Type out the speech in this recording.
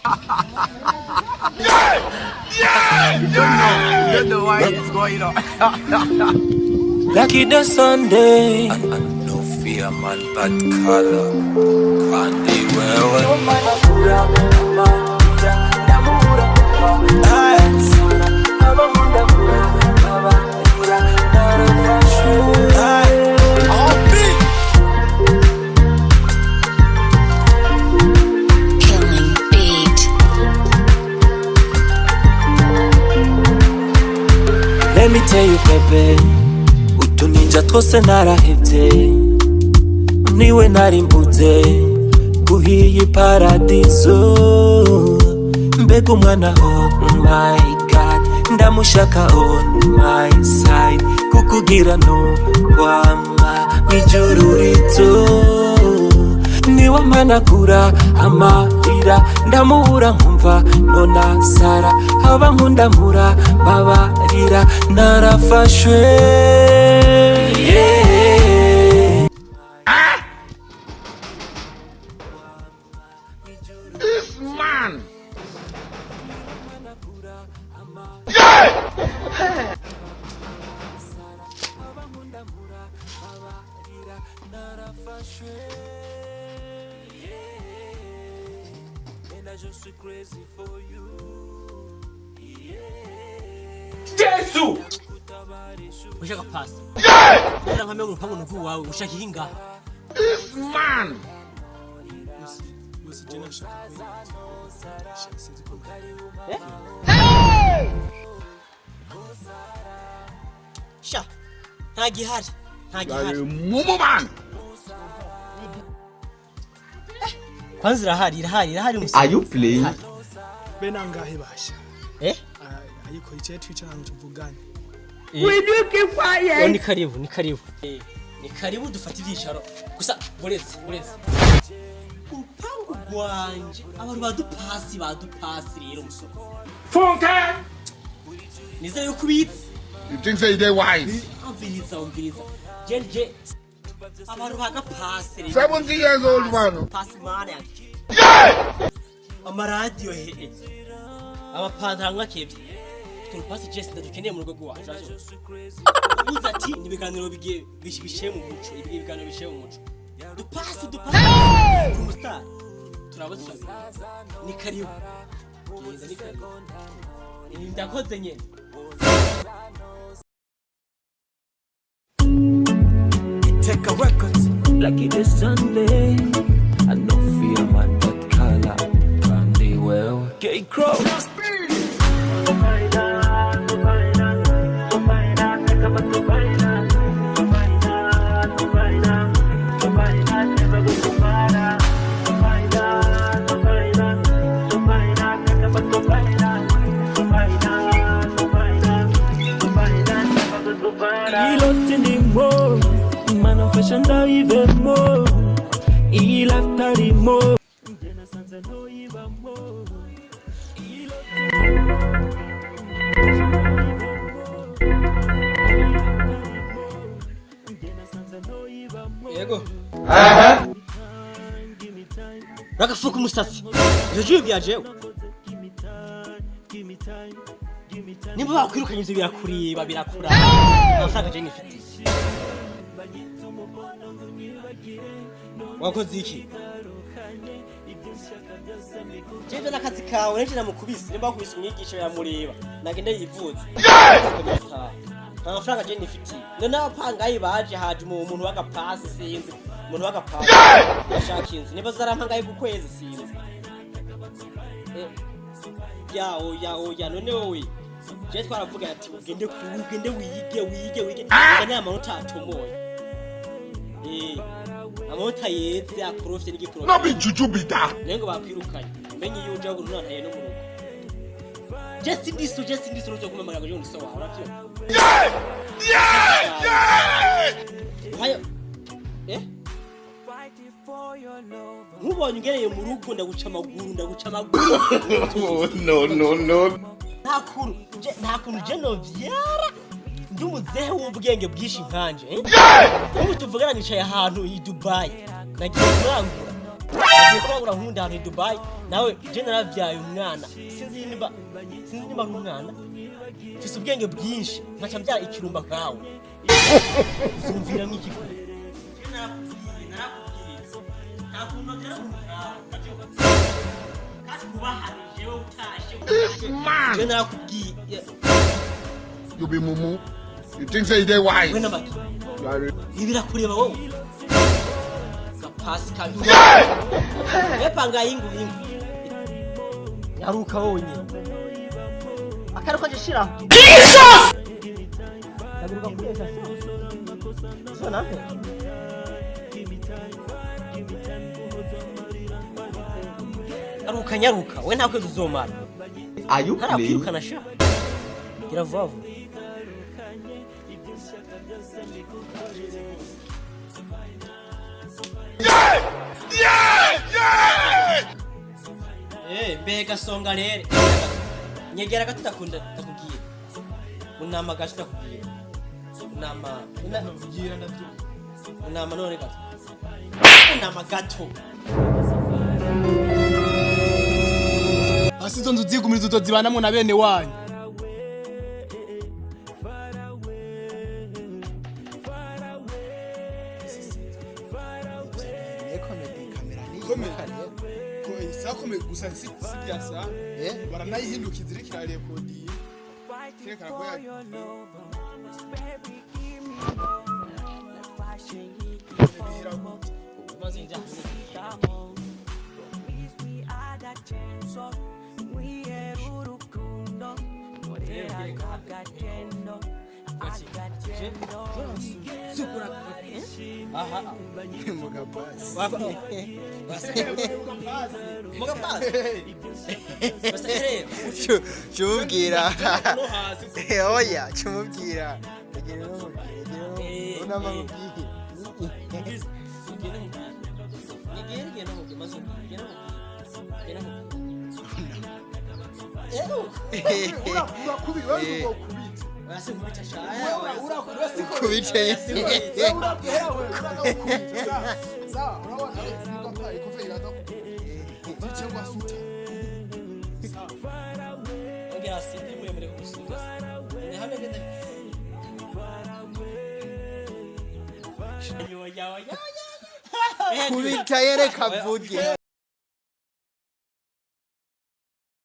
You don't know why it's going on. Lucky the Sunday. And no fear, man, bad color. Candy, Let me tell you, baby, utuninja twose narahevye, niwe narimbuze guhiye paradiso, mbega umwana oh my god, ndamushaka on my side, kukugira no kwama mwijuru rito, niwe managura amarira, ndamubura nkumva nona sara, haba nkundamura babarira, narafashwe This man. Jesu! Ushaka pasi. Ora nkamwe urupango nuvu wawe ushaka ihinga. This man. Sha. Ntagihari. Mumu man. Kwanza irahari musi. Are you playing? Benangahe basha. Ayiko ice twicara ngo tuvugane. Will you keep quiet? Ni karibu. Ni karibu dufata ivyisharo. Gusa buretse. Upangu gwanje. Abantu badupasi rero musoko. Funke. Nizeye ukubitse. You think say they wise? Umviriza. Je. Abantu bagapasi rero. 70 years old man. Pasi mana yake. Amaradiyo he. Abapantara nkakebye. Turupasi Jesse ndadukeneye mu rugo rwacu. Ubuza ati nibiganiro bigiye bishiye mu muco, ibiganiro bishiye mu muco. Dupasi. Umustar. Turabaza. Ni karibu. Ndakoze nyene. take a record. Lucky this Sunday. I no fear, man, but color. Candy, well, get crow. Fashion da even more. Il a tari more. Yego. Rakafuka umusatsi. Jeje byajewe. Nimba bakwirukanye ivyo birakuriba birakura. Amafaranga je ngifite. Wakoze iki? Jeje nakazi kawe neje namukubise nimba bakubise umwigisho yamureba nagende yivuze. Amafaranga je ngifite. None apangayi baje haje umuntu wagapasi sinzi. Umuntu wagapasi. Ashaka inzu niba zarampangaye ku kwezi sinzi. Ya none wowe. Je twaravuga ati ugende wige. Nganya amanota atomoye. Amota yeze akorofye n'igikoro. No be juju be that. Nengo bakwirukanye. Menye yuja ngo none no murugo. Just ndiso no kumamara ngo yone so wawe afyo. Yeah! Hayo. Nkubonye ngereye mu rugo ndaguca amaguru. No. Nta kuntu je no vyara. Ndumuzehe w'ubwenge bwishi nkanje. Ubu tuvugana nicaye ahantu i Dubai. Nagiye kurangura. ko urankunda hano i Dubai nawe je naravyaye umwana sinzi nimba umwana mfise ubwenge bwinshi nkaca mbyara ikirumba nkawe zumvira nk'ikikuru narakubwiye nta kuntu byara kandi kubahanije wowe utashe je narakubwiye You be mumu. You think say they wise? wena maki ibirakureba wowe gapasi kabi epanga ingu yaruka wowe nyine akaruka je shira yaguruka kweza so nahe aruka nyaruka we nta kwezi uzomara ayu sha iravuva mbega songa rere nyegera gato ndakunda ndakubwiye unama gato ndakubwiye unama ndavugira ndavyo unama none gato unama gato asizo nzu zigumiriza uzo zibanamwe na bene wanyu Sakome gusa si byasa baranayihindukiza iri kirariye kodi kerekana ko ya Chumubwira oya chumubwira kubita yere kavuge